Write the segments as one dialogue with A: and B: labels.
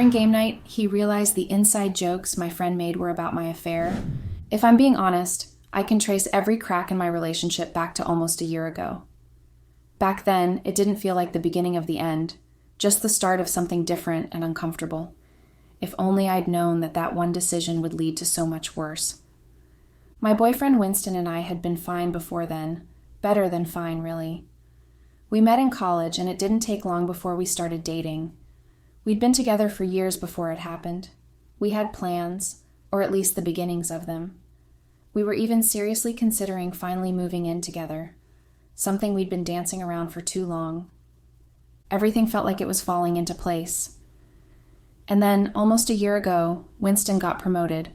A: During game night, he realized the inside jokes my friend made were about my affair. If I'm being honest, I can trace every crack in my relationship back to almost a year ago. Back then, it didn't feel like the beginning of the end, just the start of something different and uncomfortable. If only I'd known that that one decision would lead to so much worse. My boyfriend Winston and I had been fine before then, better than fine, really. We met in college, and it didn't take long before we started dating. We'd been together for years before it happened. We had plans, or at least the beginnings of them. We were even seriously considering finally moving in together, something we'd been dancing around for too long. Everything felt like it was falling into place. And then, almost a year ago, Winston got promoted.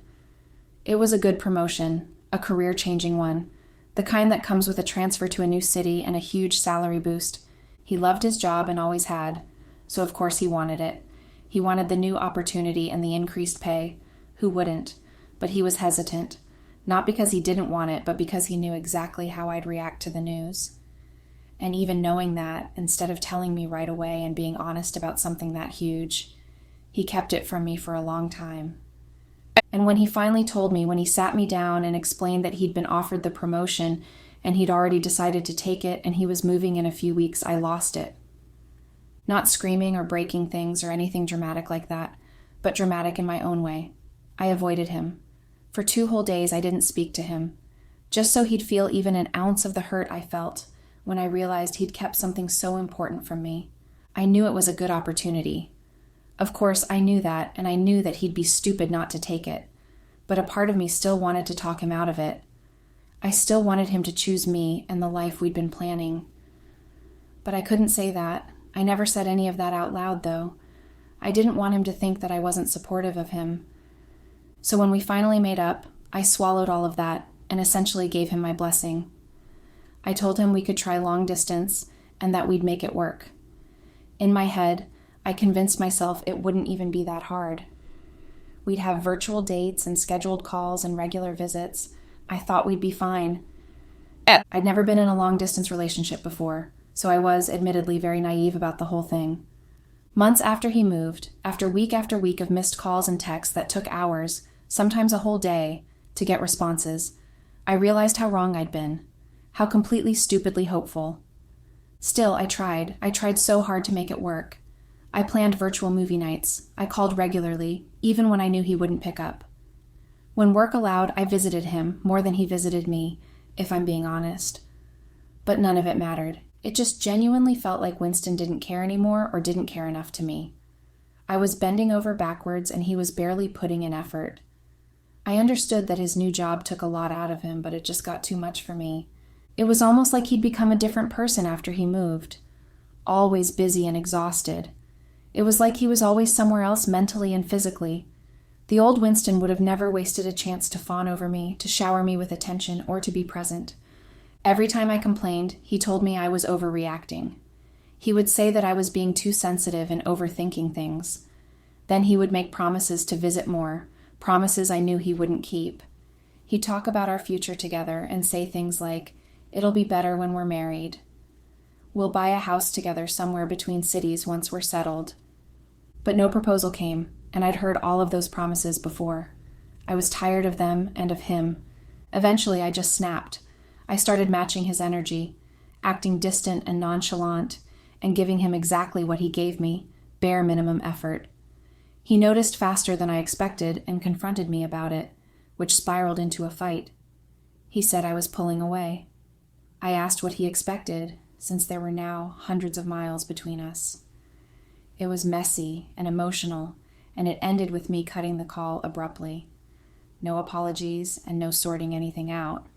A: It was a good promotion, a career-changing one, the kind that comes with a transfer to a new city and a huge salary boost. He loved his job and always had, so of course he wanted it. He wanted the new opportunity and the increased pay. Who wouldn't? But he was hesitant, not because he didn't want it, but because he knew exactly how I'd react to the news. And even knowing that, instead of telling me right away and being honest about something that huge, he kept it from me for a long time. And when he finally told me, when he sat me down and explained that he'd been offered the promotion and he'd already decided to take it and he was moving in a few weeks, I lost it. Not screaming or breaking things or anything dramatic like that, but dramatic in my own way. I avoided him. For 2 whole days, I didn't speak to him, just so he'd feel even an ounce of the hurt I felt when I realized he'd kept something so important from me. I knew it was a good opportunity. Of course, I knew that, and I knew that he'd be stupid not to take it, but a part of me still wanted to talk him out of it. I still wanted him to choose me and the life we'd been planning. But I couldn't say that. I never said any of that out loud, though. I didn't want him to think that I wasn't supportive of him. So when we finally made up, I swallowed all of that and essentially gave him my blessing. I told him we could try long distance and that we'd make it work. In my head, I convinced myself it wouldn't even be that hard. We'd have virtual dates and scheduled calls and regular visits. I thought we'd be fine. I'd never been in a long-distance relationship before, so I was admittedly very naive about the whole thing. Months after he moved, after week of missed calls and texts that took hours, sometimes a whole day, to get responses, I realized how wrong I'd been, how completely stupidly hopeful. Still, I tried. I tried so hard to make it work. I planned virtual movie nights. I called regularly, even when I knew he wouldn't pick up. When work allowed, I visited him more than he visited me, if I'm being honest. But none of it mattered. It just genuinely felt like Winston didn't care anymore or didn't care enough to me. I was bending over backwards and he was barely putting in effort. I understood that his new job took a lot out of him, but it just got too much for me. It was almost like he'd become a different person after he moved. Always busy and exhausted. It was like he was always somewhere else mentally and physically. The old Winston would have never wasted a chance to fawn over me, to shower me with attention, or to be present. Every time I complained, he told me I was overreacting. He would say that I was being too sensitive and overthinking things. Then he would make promises to visit more, promises I knew he wouldn't keep. He'd talk about our future together and say things like, "It'll be better when we're married. We'll buy a house together somewhere between cities once we're settled." But no proposal came, and I'd heard all of those promises before. I was tired of them and of him. Eventually, I just snapped. I started matching his energy, acting distant and nonchalant, and giving him exactly what he gave me, bare minimum effort. He noticed faster than I expected and confronted me about it, which spiraled into a fight. He said I was pulling away. I asked what he expected, since there were now hundreds of miles between us. It was messy and emotional, and it ended with me cutting the call abruptly. No apologies and no sorting anything out.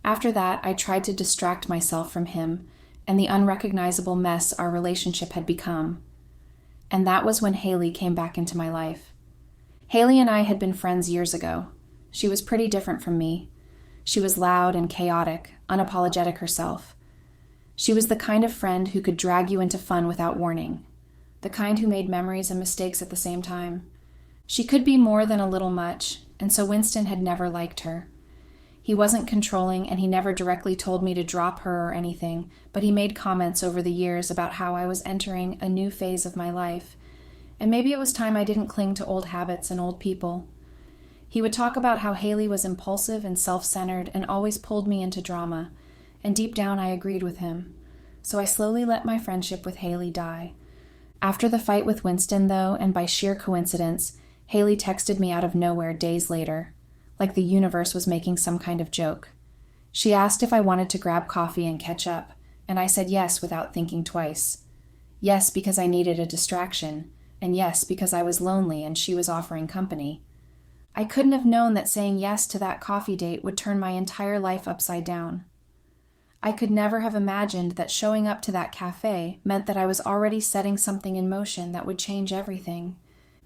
A: After that, I tried to distract myself from him and the unrecognizable mess our relationship had become. And that was when Haley came back into my life. Haley and I had been friends years ago. She was pretty different from me. She was loud and chaotic, unapologetic herself. She was the kind of friend who could drag you into fun without warning, the kind who made memories and mistakes at the same time. She could be more than a little much, and so Winston had never liked her. He wasn't controlling, and he never directly told me to drop her or anything, but he made comments over the years about how I was entering a new phase of my life, and maybe it was time I didn't cling to old habits and old people. He would talk about how Haley was impulsive and self-centered and always pulled me into drama, and deep down I agreed with him. So I slowly let my friendship with Haley die. After the fight with Winston, though, and by sheer coincidence, Haley texted me out of nowhere days later, like the universe was making some kind of joke. She asked if I wanted to grab coffee and catch up, and I said yes without thinking twice. Yes, because I needed a distraction, and yes, because I was lonely and she was offering company. I couldn't have known that saying yes to that coffee date would turn my entire life upside down. I could never have imagined that showing up to that cafe meant that I was already setting something in motion that would change everything,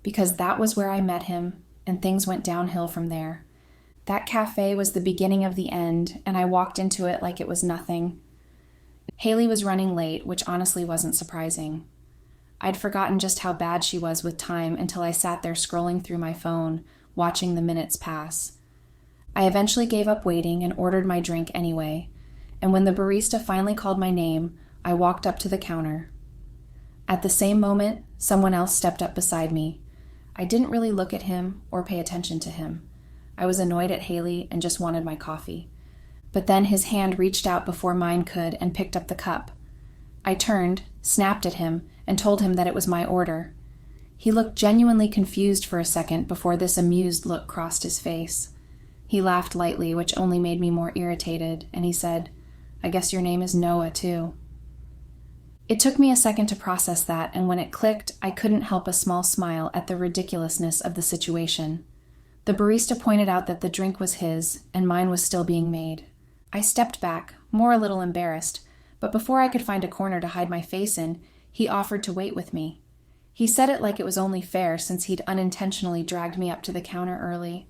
A: because that was where I met him, and things went downhill from there. That cafe was the beginning of the end, and I walked into it like it was nothing. Haley was running late, which honestly wasn't surprising. I'd forgotten just how bad she was with time until I sat there scrolling through my phone, watching the minutes pass. I eventually gave up waiting and ordered my drink anyway, and when the barista finally called my name, I walked up to the counter. At the same moment, someone else stepped up beside me. I didn't really look at him or pay attention to him. I was annoyed at Haley and just wanted my coffee. But then his hand reached out before mine could and picked up the cup. I turned, snapped at him, and told him that it was my order. He looked genuinely confused for a second before this amused look crossed his face. He laughed lightly, which only made me more irritated, and he said, "I guess your name is Noah, too." It took me a second to process that, and when it clicked, I couldn't help a small smile at the ridiculousness of the situation. The barista pointed out that the drink was his, and mine was still being made. I stepped back, more a little embarrassed, but before I could find a corner to hide my face in, he offered to wait with me. He said it like it was only fair since he'd unintentionally dragged me up to the counter early.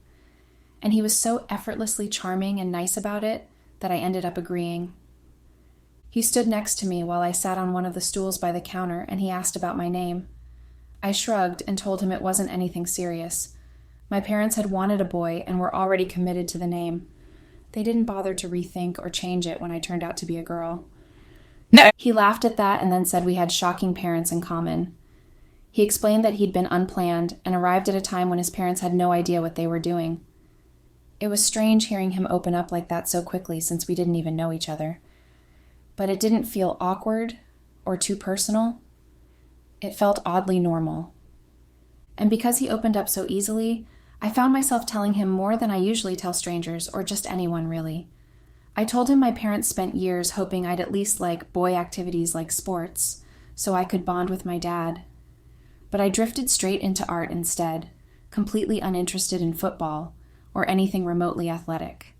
A: And he was so effortlessly charming and nice about it that I ended up agreeing. He stood next to me while I sat on one of the stools by the counter, and he asked about my name. I shrugged and told him it wasn't anything serious. My parents had wanted a boy and were already committed to the name. They didn't bother to rethink or change it when I turned out to be a girl. No. He laughed at that and then said we had shocking parents in common. He explained that he'd been unplanned and arrived at a time when his parents had no idea what they were doing. It was strange hearing him open up like that so quickly since we didn't even know each other. But it didn't feel awkward or too personal. It felt oddly normal. And because he opened up so easily, I found myself telling him more than I usually tell strangers, or just anyone really. I told him my parents spent years hoping I'd at least like boy activities like sports, so I could bond with my dad. But I drifted straight into art instead, completely uninterested in football, or anything remotely athletic.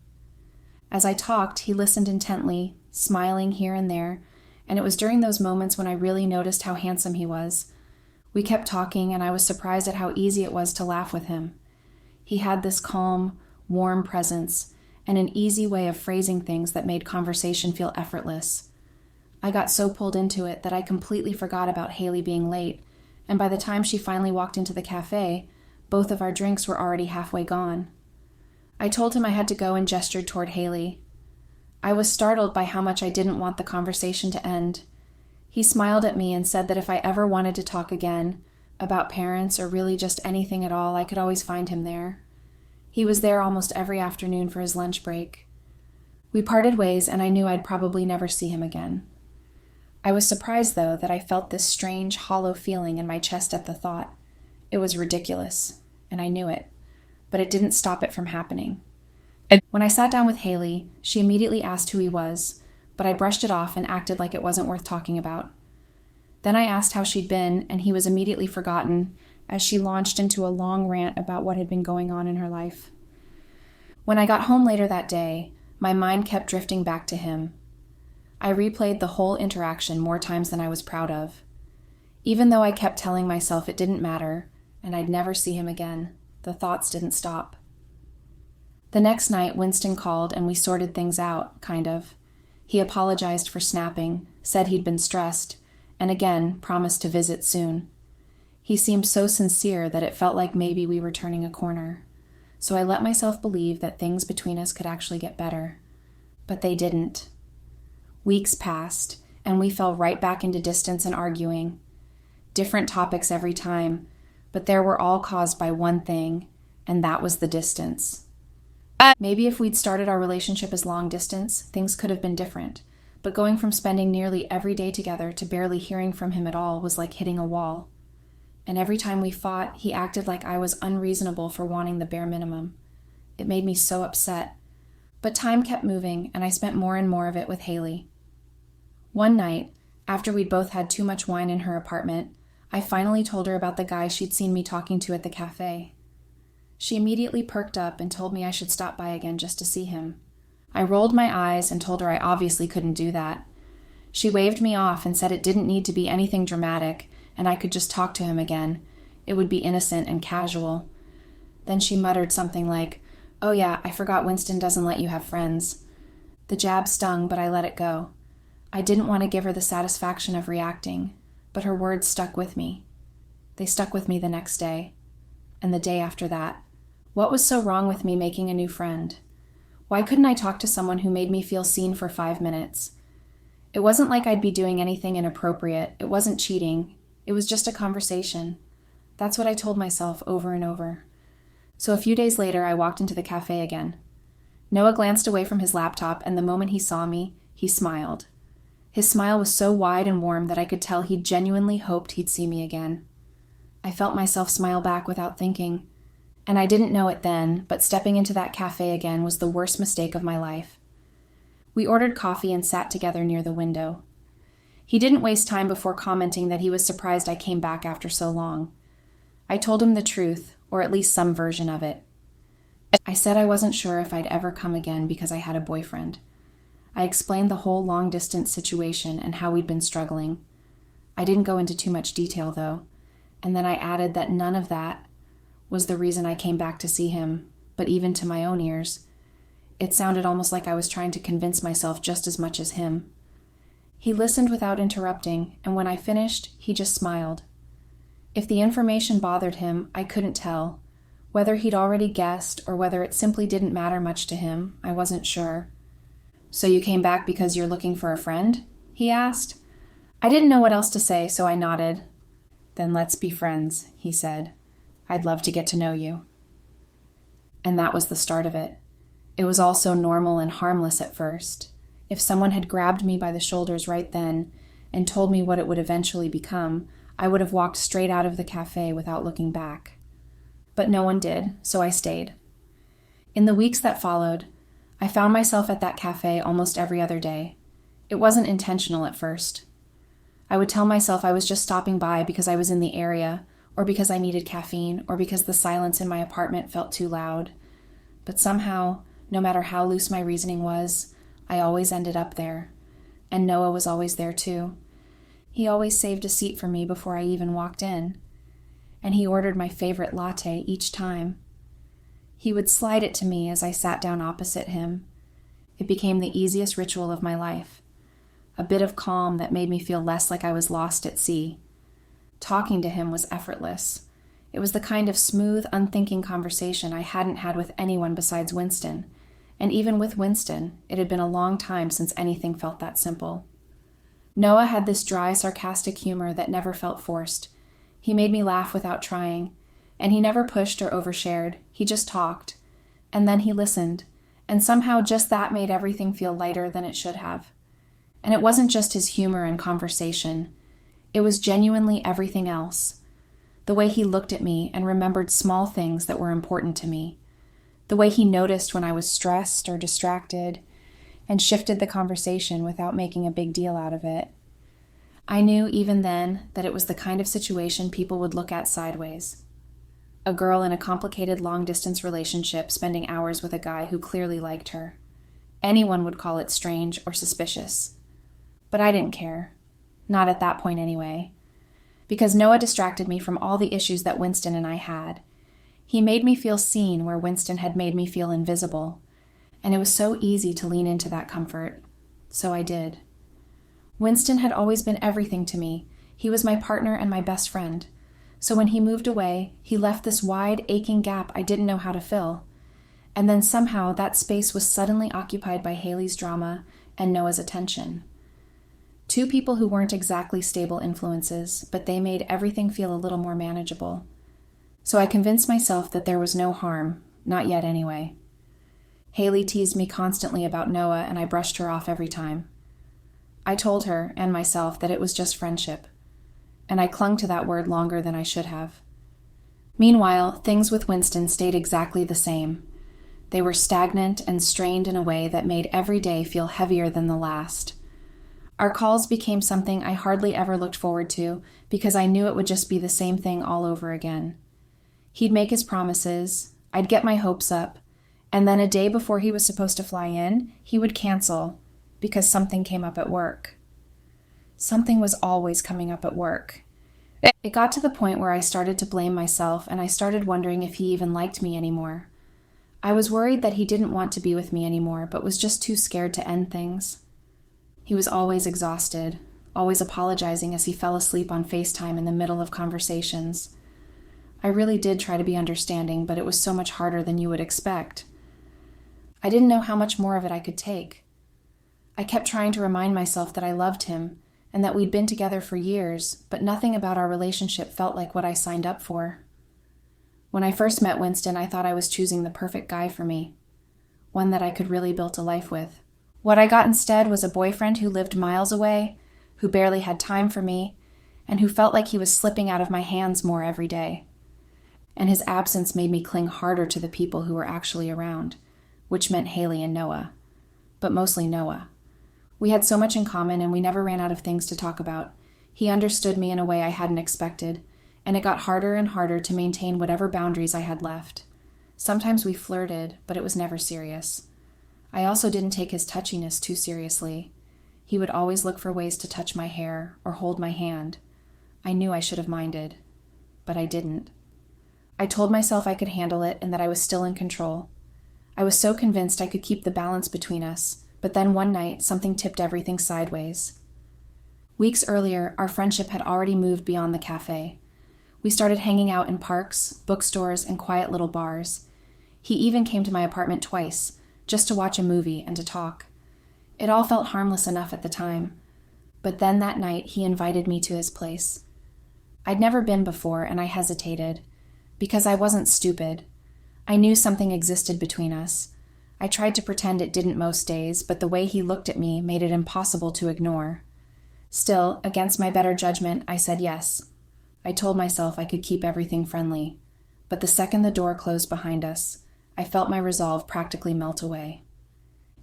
A: As I talked, he listened intently, smiling here and there, and it was during those moments when I really noticed how handsome he was. We kept talking, and I was surprised at how easy it was to laugh with him. He had this calm, warm presence, and an easy way of phrasing things that made conversation feel effortless. I got so pulled into it that I completely forgot about Haley being late, and by the time she finally walked into the cafe, both of our drinks were already halfway gone. I told him I had to go and gestured toward Haley. I was startled by how much I didn't want the conversation to end. He smiled at me and said that if I ever wanted to talk again, about parents or really just anything at all, I could always find him there. He was there almost every afternoon for his lunch break. We parted ways, and I knew I'd probably never see him again. I was surprised, though, that I felt this strange, hollow feeling in my chest at the thought. It was ridiculous, and I knew it, but it didn't stop it from happening. When I sat down with Haley, she immediately asked who he was, but I brushed it off and acted like it wasn't worth talking about. Then I asked how she'd been, and he was immediately forgotten as she launched into a long rant about what had been going on in her life. When I got home later that day, my mind kept drifting back to him. I replayed the whole interaction more times than I was proud of. Even though I kept telling myself it didn't matter, and I'd never see him again, the thoughts didn't stop. The next night, Winston called and we sorted things out, kind of. He apologized for snapping, said he'd been stressed, and again promised to visit soon. He seemed so sincere that it felt like maybe we were turning a corner. So I let myself believe that things between us could actually get better. But they didn't. Weeks passed, and we fell right back into distance and arguing. Different topics every time, but they were all caused by one thing, and that was the distance. Maybe if we'd started our relationship as long distance, things could have been different, but going from spending nearly every day together to barely hearing from him at all was like hitting a wall. And every time we fought, he acted like I was unreasonable for wanting the bare minimum. It made me so upset. But time kept moving, and I spent more and more of it with Haley. One night, after we'd both had too much wine in her apartment, I finally told her about the guy she'd seen me talking to at the cafe. She immediately perked up and told me I should stop by again just to see him. I rolled my eyes and told her I obviously couldn't do that. She waved me off and said it didn't need to be anything dramatic, and I could just talk to him again. It would be innocent and casual. Then she muttered something like, "Oh yeah, I forgot Winston doesn't let you have friends." The jab stung, but I let it go. I didn't want to give her the satisfaction of reacting, but her words stuck with me. They stuck with me the next day, and the day after that. What was so wrong with me making a new friend? Why couldn't I talk to someone who made me feel seen for 5 minutes? It wasn't like I'd be doing anything inappropriate. It wasn't cheating. It was just a conversation. That's what I told myself over and over. So a few days later, I walked into the cafe again. Noah glanced away from his laptop, and the moment he saw me, he smiled. His smile was so wide and warm that I could tell he genuinely hoped he'd see me again. I felt myself smile back without thinking. And I didn't know it then, but stepping into that cafe again was the worst mistake of my life. We ordered coffee and sat together near the window. He didn't waste time before commenting that he was surprised I came back after so long. I told him the truth, or at least some version of it. I said I wasn't sure if I'd ever come again because I had a boyfriend. I explained the whole long-distance situation and how we'd been struggling. I didn't go into too much detail, though, and then I added that none of that was the reason I came back to see him, but even to my own ears, it sounded almost like I was trying to convince myself just as much as him. He listened without interrupting, and when I finished, he just smiled. If the information bothered him, I couldn't tell. Whether he'd already guessed or whether it simply didn't matter much to him, I wasn't sure. "So you came back because you're looking for a friend?" he asked. I didn't know what else to say, so I nodded. "Then let's be friends," he said. "I'd love to get to know you." And that was the start of it. It was all so normal and harmless at first. If someone had grabbed me by the shoulders right then and told me what it would eventually become, I would have walked straight out of the cafe without looking back. But no one did, so I stayed. In the weeks that followed, I found myself at that cafe almost every other day. It wasn't intentional at first. I would tell myself I was just stopping by because I was in the area, or because I needed caffeine, or because the silence in my apartment felt too loud. But somehow, no matter how loose my reasoning was, I always ended up there. And Noah was always there too. He always saved a seat for me before I even walked in. And he ordered my favorite latte each time. He would slide it to me as I sat down opposite him. It became the easiest ritual of my life. A bit of calm that made me feel less like I was lost at sea. Talking to him was effortless. It was the kind of smooth, unthinking conversation I hadn't had with anyone besides Winston. And even with Winston, it had been a long time since anything felt that simple. Noah had this dry, sarcastic humor that never felt forced. He made me laugh without trying, and he never pushed or overshared. He just talked. And then he listened, and somehow just that made everything feel lighter than it should have. And it wasn't just his humor and conversation. It was genuinely everything else. The way he looked at me and remembered small things that were important to me. The way he noticed when I was stressed or distracted and shifted the conversation without making a big deal out of it. I knew even then that it was the kind of situation people would look at sideways. A girl in a complicated long-distance relationship spending hours with a guy who clearly liked her. Anyone would call it strange or suspicious. But I didn't care. Not at that point anyway. Because Noah distracted me from all the issues that Winston and I had. He made me feel seen where Winston had made me feel invisible. And it was so easy to lean into that comfort. So I did. Winston had always been everything to me. He was my partner and my best friend. So when he moved away, he left this wide, aching gap I didn't know how to fill. And then somehow that space was suddenly occupied by Haley's drama and Noah's attention. Two people who weren't exactly stable influences, but they made everything feel a little more manageable. So I convinced myself that there was no harm, not yet anyway. Haley teased me constantly about Noah, and I brushed her off every time. I told her, and myself, that it was just friendship, and I clung to that word longer than I should have. Meanwhile, things with Winston stayed exactly the same. They were stagnant and strained in a way that made every day feel heavier than the last. Our calls became something I hardly ever looked forward to because I knew it would just be the same thing all over again. He'd make his promises, I'd get my hopes up, and then a day before he was supposed to fly in, he would cancel because something came up at work. Something was always coming up at work. It got to the point where I started to blame myself, and I started wondering if he even liked me anymore. I was worried that he didn't want to be with me anymore, but was just too scared to end things. He was always exhausted, always apologizing as he fell asleep on FaceTime in the middle of conversations. I really did try to be understanding, but it was so much harder than you would expect. I didn't know how much more of it I could take. I kept trying to remind myself that I loved him, and that we'd been together for years, but nothing about our relationship felt like what I signed up for. When I first met Winston, I thought I was choosing the perfect guy for me, one that I could really build a life with. What I got instead was a boyfriend who lived miles away, who barely had time for me, and who felt like he was slipping out of my hands more every day. And his absence made me cling harder to the people who were actually around, which meant Haley and Noah, but mostly Noah. We had so much in common, and we never ran out of things to talk about. He understood me in a way I hadn't expected, and it got harder and harder to maintain whatever boundaries I had left. Sometimes we flirted, but it was never serious. I also didn't take his touchiness too seriously. He would always look for ways to touch my hair or hold my hand. I knew I should have minded, but I didn't. I told myself I could handle it and that I was still in control. I was so convinced I could keep the balance between us, but then one night, something tipped everything sideways. Weeks earlier, our friendship had already moved beyond the cafe. We started hanging out in parks, bookstores, and quiet little bars. He even came to my apartment twice, just to watch a movie and to talk. It all felt harmless enough at the time. But then that night, he invited me to his place. I'd never been before, and I hesitated, because I wasn't stupid. I knew something existed between us. I tried to pretend it didn't most days, but the way he looked at me made it impossible to ignore. Still, against my better judgment, I said yes. I told myself I could keep everything friendly, but the second the door closed behind us, I felt my resolve practically melt away.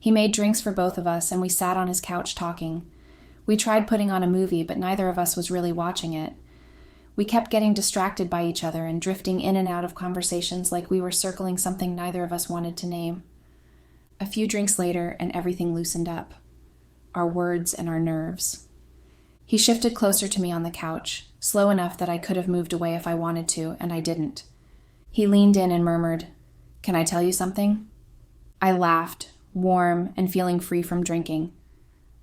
A: He made drinks for both of us, and we sat on his couch talking. We tried putting on a movie, but neither of us was really watching it. We kept getting distracted by each other and drifting in and out of conversations like we were circling something neither of us wanted to name. A few drinks later, and everything loosened up. Our words and our nerves. He shifted closer to me on the couch, slow enough that I could have moved away if I wanted to, and I didn't. He leaned in and murmured, "Can I tell you something?" I laughed, warm and feeling free from drinking.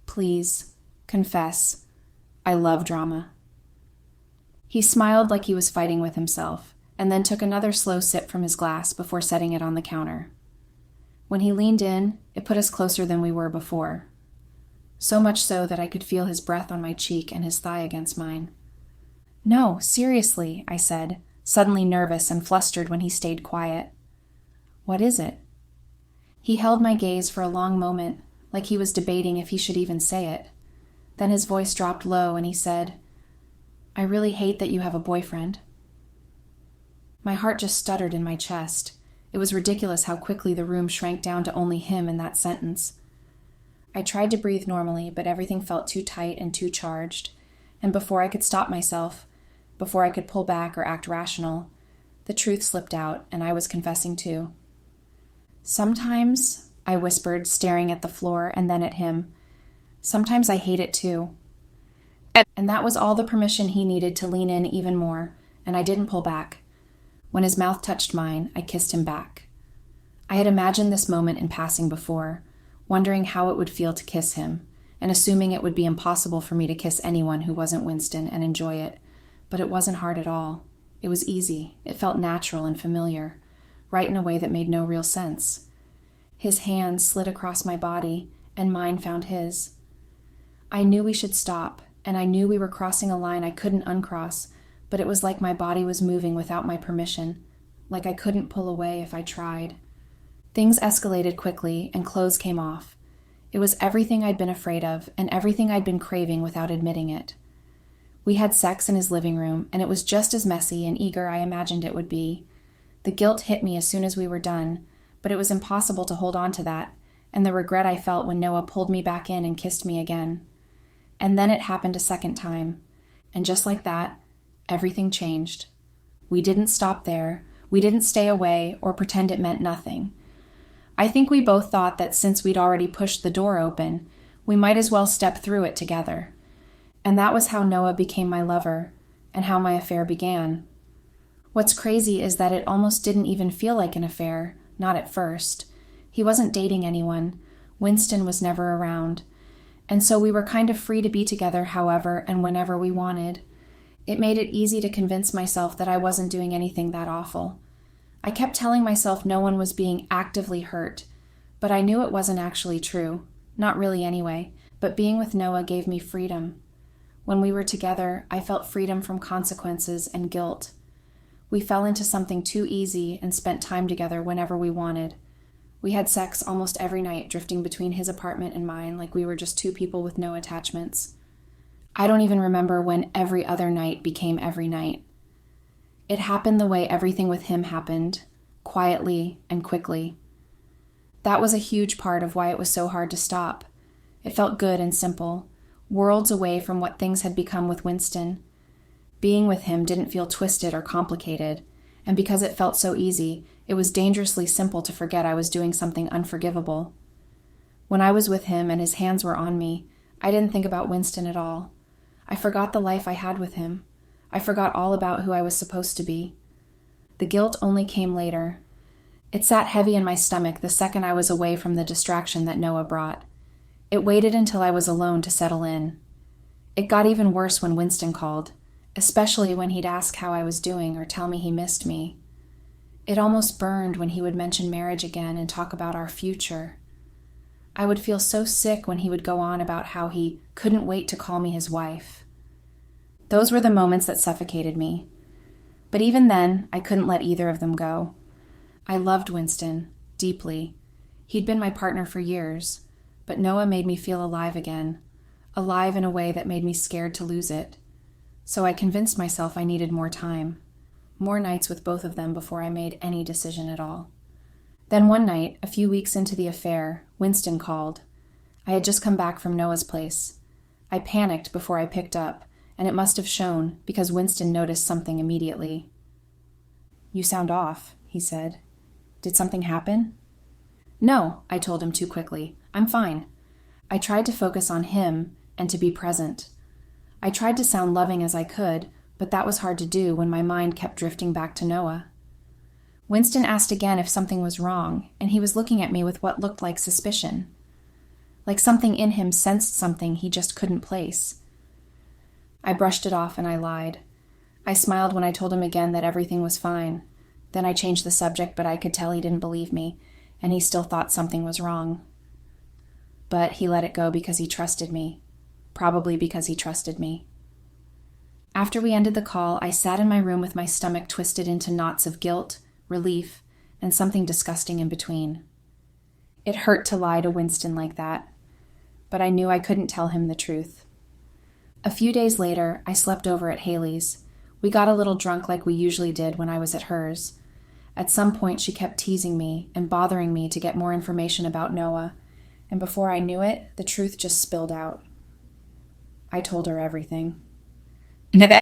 A: "Please, confess. I love drama." He smiled like he was fighting with himself, and then took another slow sip from his glass before setting it on the counter. When he leaned in, it put us closer than we were before. So much so that I could feel his breath on my cheek and his thigh against mine. "No, seriously," I said, suddenly nervous and flustered when he stayed quiet. "What is it?" He held my gaze for a long moment, like he was debating if he should even say it. Then his voice dropped low and he said, "I really hate that you have a boyfriend." My heart just stuttered in my chest. It was ridiculous how quickly the room shrank down to only him in that sentence. I tried to breathe normally, but everything felt too tight and too charged, and before I could stop myself, before I could pull back or act rational, the truth slipped out, and I was confessing too. "Sometimes," I whispered, staring at the floor and then at him, "sometimes I hate it too." And that was all the permission he needed to lean in even more, and I didn't pull back. When his mouth touched mine, I kissed him back. I had imagined this moment in passing before, wondering how it would feel to kiss him, and assuming it would be impossible for me to kiss anyone who wasn't Winston and enjoy it. But it wasn't hard at all. It was easy. It felt natural and familiar, right in a way that made no real sense. His hand slid across my body, and mine found his. I knew we should stop, and I knew we were crossing a line I couldn't uncross, but it was like my body was moving without my permission, like I couldn't pull away if I tried. Things escalated quickly, and clothes came off. It was everything I'd been afraid of, and everything I'd been craving without admitting it. We had sex in his living room, and it was just as messy and eager I imagined it would be. The guilt hit me as soon as we were done, but it was impossible to hold on to that, and the regret I felt when Noah pulled me back in and kissed me again. And then it happened a second time, and just like that, everything changed. We didn't stop there. We didn't stay away or pretend it meant nothing. I think we both thought that since we'd already pushed the door open, we might as well step through it together. And that was how Noah became my lover, and how my affair began. What's crazy is that it almost didn't even feel like an affair, not at first. He wasn't dating anyone. Winston was never around. And so we were kind of free to be together however and whenever we wanted. It made it easy to convince myself that I wasn't doing anything that awful. I kept telling myself no one was being actively hurt, but I knew it wasn't actually true. Not really anyway, but being with Noah gave me freedom. When we were together, I felt freedom from consequences and guilt. We fell into something too easy and spent time together whenever we wanted. We had sex almost every night, drifting between his apartment and mine like we were just two people with no attachments. I don't even remember when every other night became every night. It happened the way everything with him happened, quietly and quickly. That was a huge part of why it was so hard to stop. It felt good and simple, worlds away from what things had become with Winston. Being with him didn't feel twisted or complicated, and because it felt so easy, it was dangerously simple to forget I was doing something unforgivable. When I was with him and his hands were on me, I didn't think about Winston at all. I forgot the life I had with him. I forgot all about who I was supposed to be. The guilt only came later. It sat heavy in my stomach the second I was away from the distraction that Noah brought. It waited until I was alone to settle in. It got even worse when Winston called, especially when he'd ask how I was doing or tell me he missed me. It almost burned when he would mention marriage again and talk about our future. I would feel so sick when he would go on about how he couldn't wait to call me his wife. Those were the moments that suffocated me. But even then, I couldn't let either of them go. I loved Winston, deeply. He'd been my partner for years, but Noah made me feel alive again, alive in a way that made me scared to lose it. So I convinced myself I needed more time, more nights with both of them before I made any decision at all. Then one night, a few weeks into the affair, Winston called. I had just come back from Noah's place. I panicked before I picked up, and it must have shown because Winston noticed something immediately. "You sound off," he said. "Did something happen?" "No," I told him too quickly. "I'm fine." I tried to focus on him and to be present. I tried to sound loving as I could, but that was hard to do when my mind kept drifting back to Noah. Winston asked again if something was wrong, and he was looking at me with what looked like suspicion. Like something in him sensed something he just couldn't place. I brushed it off and I lied. I smiled when I told him again that everything was fine. Then I changed the subject, but I could tell he didn't believe me, and he still thought something was wrong. But he let it go because he trusted me. Probably because he trusted me. After we ended the call, I sat in my room with my stomach twisted into knots of guilt, relief, and something disgusting in between. It hurt to lie to Winston like that, but I knew I couldn't tell him the truth. A few days later, I slept over at Haley's. We got a little drunk like we usually did when I was at hers. At some point, she kept teasing me and bothering me to get more information about Noah, and before I knew it, the truth just spilled out. I told her everything.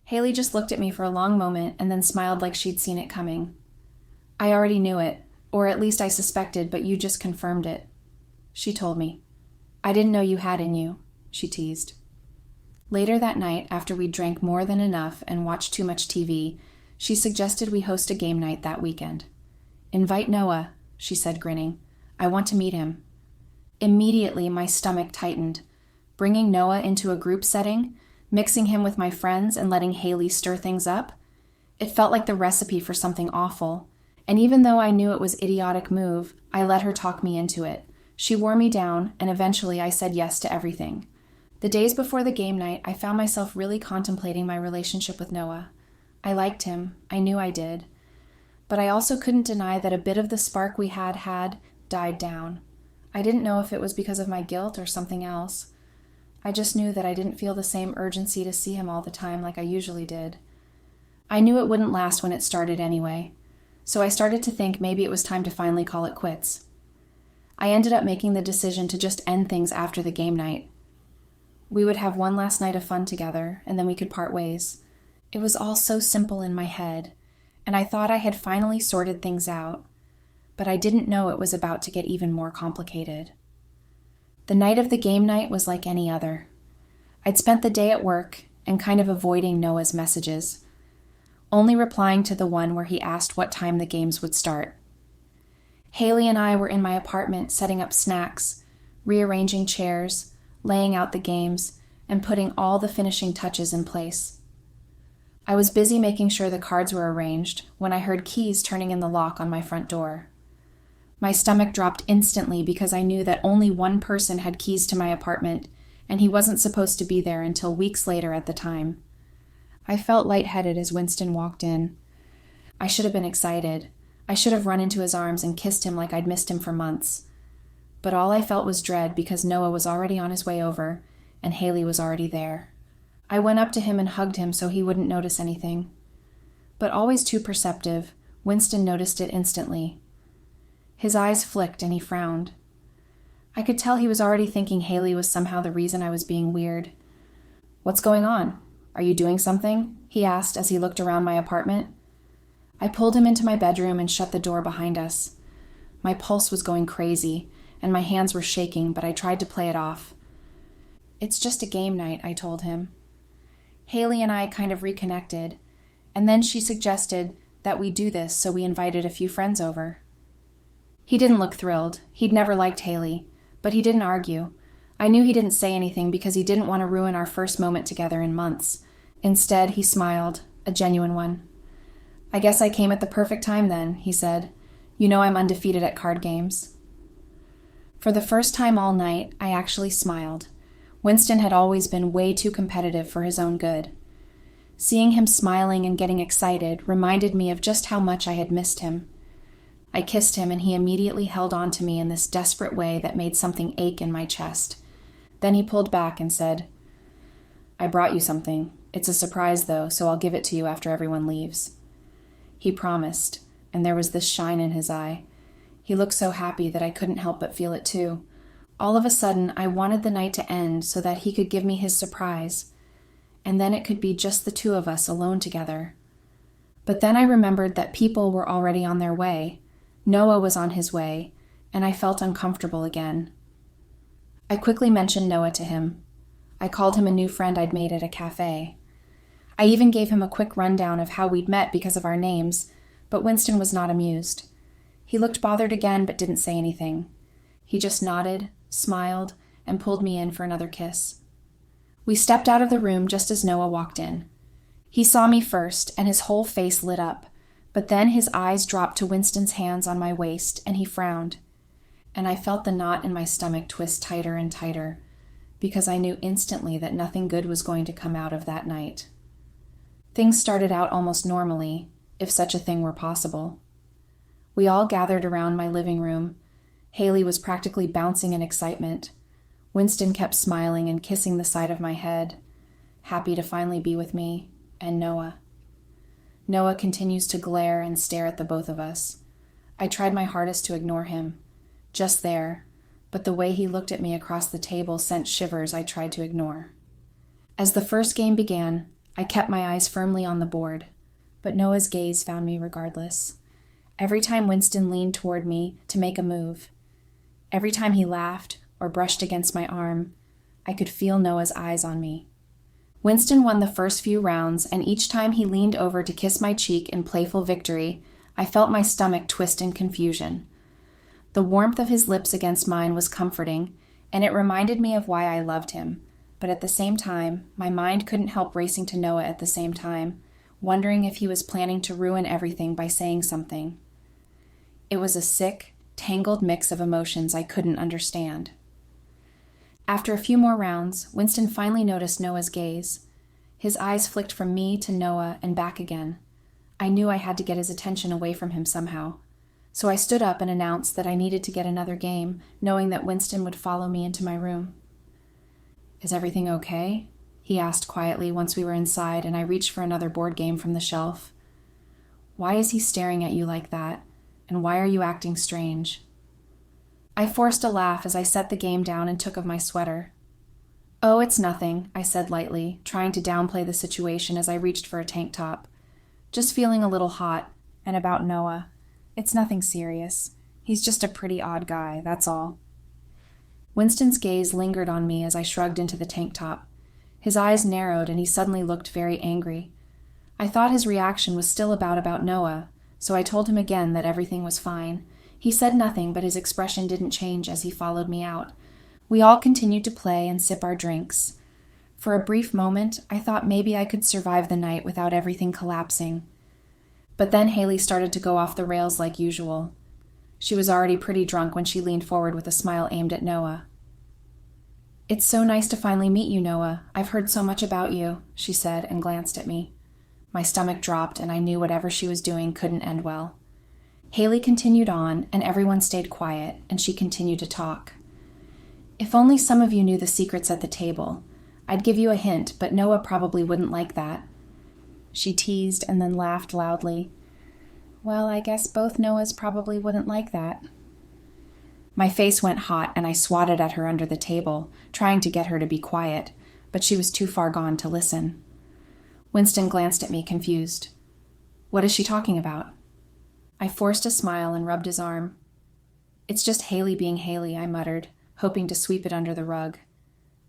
A: Haley just looked at me for a long moment and then smiled like she'd seen it coming. "I already knew it, or at least I suspected, but you just confirmed it." She told me. "I didn't know you had in you," she teased. Later that night, after we drank more than enough and watched too much TV, she suggested we host a game night that weekend. "Invite Noah," she said, grinning. "I want to meet him." Immediately, my stomach tightened. Bringing Noah into a group setting, mixing him with my friends and letting Haley stir things up, it felt like the recipe for something awful. And even though I knew it was an idiotic move, I let her talk me into it. She wore me down, and eventually I said yes to everything. The days before the game night, I found myself really contemplating my relationship with Noah. I liked him. I knew I did. But I also couldn't deny that a bit of the spark we had died down. I didn't know if it was because of my guilt or something else. I just knew that I didn't feel the same urgency to see him all the time like I usually did. I knew it wouldn't last when it started anyway, so I started to think maybe it was time to finally call it quits. I ended up making the decision to just end things after the game night. We would have one last night of fun together, and then we could part ways. It was all so simple in my head, and I thought I had finally sorted things out, but I didn't know it was about to get even more complicated. The night of the game night was like any other. I'd spent the day at work and kind of avoiding Noah's messages, only replying to the one where he asked what time the games would start. Haley and I were in my apartment setting up snacks, rearranging chairs, laying out the games, and putting all the finishing touches in place. I was busy making sure the cards were arranged when I heard keys turning in the lock on my front door. My stomach dropped instantly because I knew that only one person had keys to my apartment, and he wasn't supposed to be there until weeks later at the time. I felt lightheaded as Winston walked in. I should have been excited. I should have run into his arms and kissed him like I'd missed him for months. But all I felt was dread because Noah was already on his way over, and Haley was already there. I went up to him and hugged him so he wouldn't notice anything. But always too perceptive, Winston noticed it instantly. His eyes flicked and he frowned. I could tell he was already thinking Haley was somehow the reason I was being weird. "What's going on? Are you doing something?" he asked as he looked around my apartment. I pulled him into my bedroom and shut the door behind us. My pulse was going crazy, and my hands were shaking, but I tried to play it off. "It's just a game night," I told him. Haley and I kind of reconnected, and then she suggested that we do this, so we invited a few friends over. He didn't look thrilled. He'd never liked Haley, but he didn't argue. I knew he didn't say anything because he didn't want to ruin our first moment together in months. Instead, he smiled, a genuine one. "I guess I came at the perfect time then," he said. "You know I'm undefeated at card games." For the first time all night, I actually smiled. Winston had always been way too competitive for his own good. Seeing him smiling and getting excited reminded me of just how much I had missed him. I kissed him and he immediately held on to me in this desperate way that made something ache in my chest. Then he pulled back and said, "I brought you something. It's a surprise though, so I'll give it to you after everyone leaves." He promised, and there was this shine in his eye. He looked so happy that I couldn't help but feel it too. All of a sudden, I wanted the night to end so that he could give me his surprise, and then it could be just the two of us alone together. But then I remembered that people were already on their way. Noah was on his way, and I felt uncomfortable again. I quickly mentioned Noah to him. I called him a new friend I'd made at a cafe. I even gave him a quick rundown of how we'd met because of our names, but Winston was not amused. He looked bothered again but didn't say anything. He just nodded, smiled, and pulled me in for another kiss. We stepped out of the room just as Noah walked in. He saw me first, and his whole face lit up, but then his eyes dropped to Winston's hands on my waist, and he frowned. And I felt the knot in my stomach twist tighter and tighter, because I knew instantly that nothing good was going to come out of that night. Things started out almost normally, if such a thing were possible. We all gathered around my living room. Haley was practically bouncing in excitement. Winston kept smiling and kissing the side of my head, happy to finally be with me, and Noah. Noah continues to glare and stare at the both of us. I tried my hardest to ignore him, just there, but the way he looked at me across the table sent shivers I tried to ignore. As the first game began, I kept my eyes firmly on the board, but Noah's gaze found me regardless. Every time Winston leaned toward me to make a move, every time he laughed or brushed against my arm, I could feel Noah's eyes on me. Winston won the first few rounds, and each time he leaned over to kiss my cheek in playful victory, I felt my stomach twist in confusion. The warmth of his lips against mine was comforting, and it reminded me of why I loved him. But at the same time, my mind couldn't help racing to Noah at the same time, wondering if he was planning to ruin everything by saying something. It was a sick, tangled mix of emotions I couldn't understand. After a few more rounds, Winston finally noticed Noah's gaze. His eyes flicked from me to Noah and back again. I knew I had to get his attention away from him somehow. So I stood up and announced that I needed to get another game, knowing that Winston would follow me into my room. "Is everything okay?" he asked quietly once we were inside and I reached for another board game from the shelf. "Why is he staring at you like that? And why are you acting strange?" I forced a laugh as I set the game down and took off my sweater. "Oh, it's nothing," I said lightly, trying to downplay the situation as I reached for a tank top. "Just feeling a little hot, and about Noah. It's nothing serious. He's just a pretty odd guy, that's all." Winston's gaze lingered on me as I shrugged into the tank top. His eyes narrowed and he suddenly looked very angry. I thought his reaction was still about Noah, so I told him again that everything was fine. He said nothing, but his expression didn't change as he followed me out. We all continued to play and sip our drinks. For a brief moment, I thought maybe I could survive the night without everything collapsing. But then Haley started to go off the rails like usual. She was already pretty drunk when she leaned forward with a smile aimed at Noah. "It's so nice to finally meet you, Noah. I've heard so much about you," she said and glanced at me. My stomach dropped and I knew whatever she was doing couldn't end well. Haley continued on and everyone stayed quiet and she continued to talk. "If only some of you knew the secrets at the table. I'd give you a hint, but Noah probably wouldn't like that." She teased and then laughed loudly. "Well, I guess both Noahs probably wouldn't like that." My face went hot and I swatted at her under the table, trying to get her to be quiet, but she was too far gone to listen. Winston glanced at me, confused. "What is she talking about?" I forced a smile and rubbed his arm. "It's just Haley being Haley," I muttered, hoping to sweep it under the rug.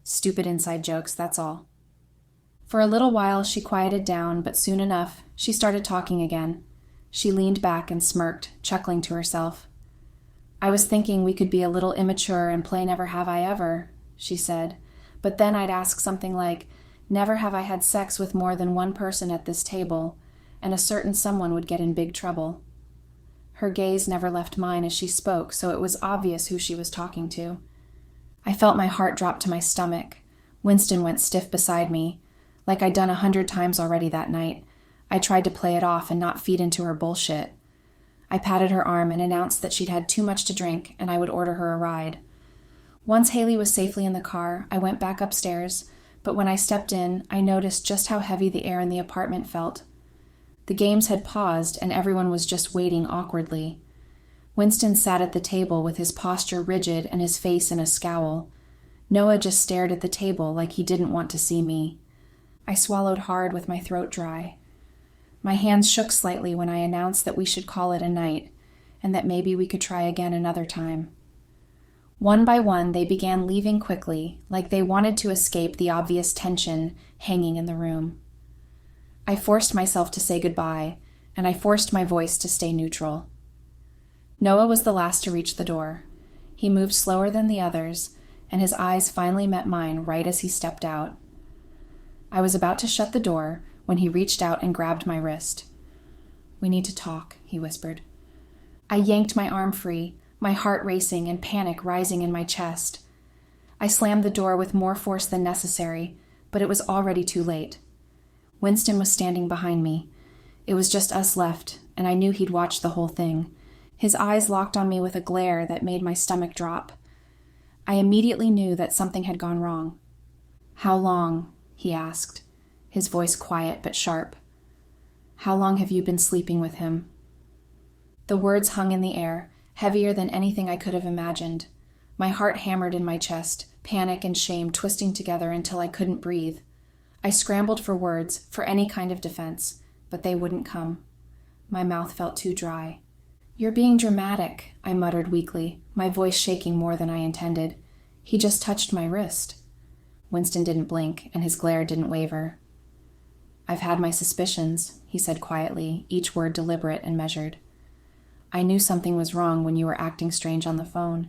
A: "Stupid inside jokes, that's all." For a little while she quieted down, but soon enough she started talking again. She leaned back and smirked, chuckling to herself. "I was thinking we could be a little immature and play Never Have I Ever," she said, "but then I'd ask something like, never have I had sex with more than one person at this table, and a certain someone would get in big trouble." Her gaze never left mine as she spoke, so it was obvious who she was talking to. I felt my heart drop to my stomach. Winston went stiff beside me. Like I'd done 100 times already that night, I tried to play it off and not feed into her bullshit. I patted her arm and announced that she'd had too much to drink and I would order her a ride. Once Haley was safely in the car, I went back upstairs, but when I stepped in, I noticed just how heavy the air in the apartment felt. The games had paused and everyone was just waiting awkwardly. Winston sat at the table with his posture rigid and his face in a scowl. Noah just stared at the table like he didn't want to see me. I swallowed hard with my throat dry. My hands shook slightly when I announced that we should call it a night, and that maybe we could try again another time. One by one, they began leaving quickly, like they wanted to escape the obvious tension hanging in the room. I forced myself to say goodbye, and I forced my voice to stay neutral. Noah was the last to reach the door. He moved slower than the others, and his eyes finally met mine right as he stepped out. I was about to shut the door when he reached out and grabbed my wrist. "We need to talk," he whispered. I yanked my arm free, my heart racing and panic rising in my chest. I slammed the door with more force than necessary, but it was already too late. Winston was standing behind me. It was just us left, and I knew he'd watched the whole thing. His eyes locked on me with a glare that made my stomach drop. I immediately knew that something had gone wrong. "How long?" he asked, his voice quiet but sharp. "How long have you been sleeping with him?" The words hung in the air, heavier than anything I could have imagined. My heart hammered in my chest, panic and shame twisting together until I couldn't breathe. I scrambled for words, for any kind of defense, but they wouldn't come. My mouth felt too dry. "You're being dramatic," I muttered weakly, my voice shaking more than I intended. "He just touched my wrist." Winston didn't blink, and his glare didn't waver. "I've had my suspicions," he said quietly, each word deliberate and measured. "I knew something was wrong when you were acting strange on the phone.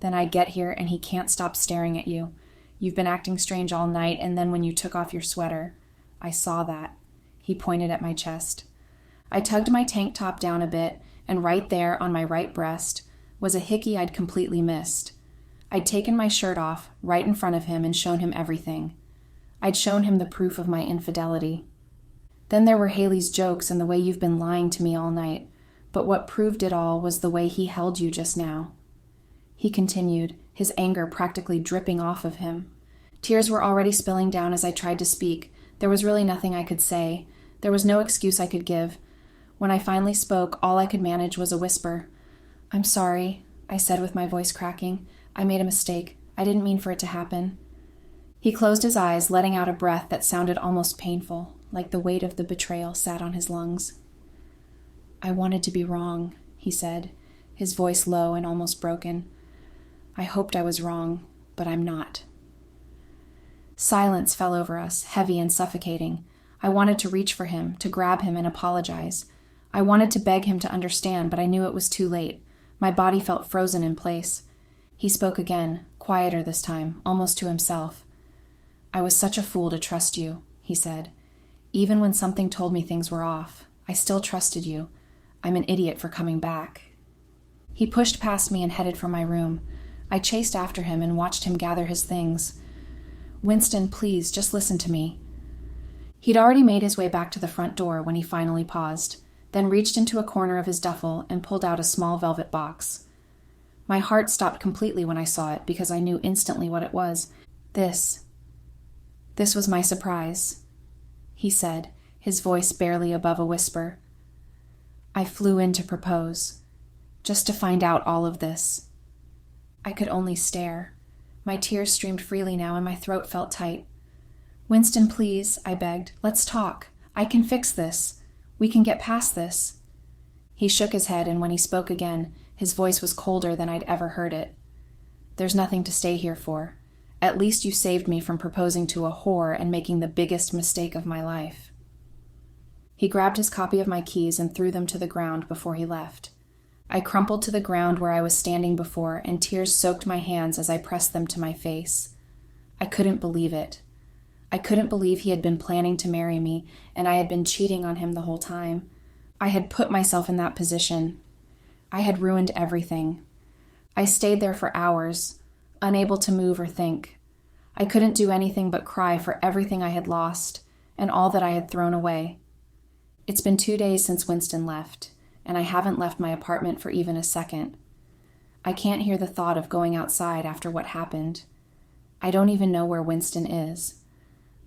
A: Then I get here and he can't stop staring at you. You've been acting strange all night, and then when you took off your sweater. I saw that." He pointed at my chest. I tugged my tank top down a bit, and right there on my right breast was a hickey I'd completely missed. I'd taken my shirt off, right in front of him, and shown him everything. I'd shown him the proof of my infidelity. Then there were Haley's jokes and the way you've been lying to me all night, but what proved it all was the way he held you just now. He continued, his anger practically dripping off of him. Tears were already spilling down as I tried to speak. There was really nothing I could say. There was no excuse I could give. When I finally spoke, all I could manage was a whisper. "I'm sorry," I said with my voice cracking. "I made a mistake. I didn't mean for it to happen." He closed his eyes, letting out a breath that sounded almost painful, like the weight of the betrayal sat on his lungs. "I wanted to be wrong," he said, his voice low and almost broken. "I hoped I was wrong, but I'm not." Silence fell over us, heavy and suffocating. I wanted to reach for him, to grab him and apologize. I wanted to beg him to understand, but I knew it was too late. My body felt frozen in place. He spoke again, quieter this time, almost to himself. "I was such a fool to trust you," he said. "Even when something told me things were off, I still trusted you. I'm an idiot for coming back." He pushed past me and headed for my room. I chased after him and watched him gather his things. "Winston, please, just listen to me." He'd already made his way back to the front door when he finally paused, then reached into a corner of his duffel and pulled out a small velvet box. My heart stopped completely when I saw it because I knew instantly what it was. This was my surprise, he said, his voice barely above a whisper. "I flew in to propose, just to find out all of this." I could only stare. My tears streamed freely now and my throat felt tight. "Winston, please," I begged. "Let's talk. I can fix this. We can get past this." He shook his head, and when he spoke again, his voice was colder than I'd ever heard it. "There's nothing to stay here for. At least you saved me from proposing to a whore and making the biggest mistake of my life." He grabbed his copy of my keys and threw them to the ground before he left. I crumpled to the ground where I was standing before, and tears soaked my hands as I pressed them to my face. I couldn't believe it. I couldn't believe he had been planning to marry me, and I had been cheating on him the whole time. I had put myself in that position. I had ruined everything. I stayed there for hours, unable to move or think. I couldn't do anything but cry for everything I had lost and all that I had thrown away. It's been 2 days since Winston left, and I haven't left my apartment for even a second. I can't hear the thought of going outside after what happened. I don't even know where Winston is.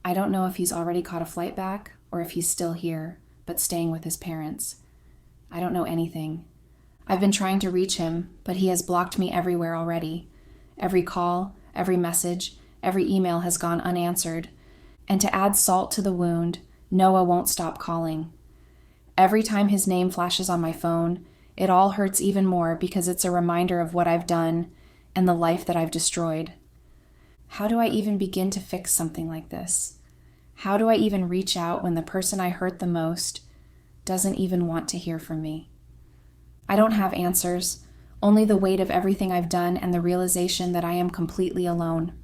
A: I don't know if he's already caught a flight back or if he's still here, but staying with his parents. I don't know anything. I've been trying to reach him, but he has blocked me everywhere already. Every call, every message, every email has gone unanswered. And to add salt to the wound, Noah won't stop calling. Every time his name flashes on my phone, it all hurts even more because it's a reminder of what I've done and the life that I've destroyed. How do I even begin to fix something like this? How do I even reach out when the person I hurt the most doesn't even want to hear from me? I don't have answers, only the weight of everything I've done and the realization that I am completely alone.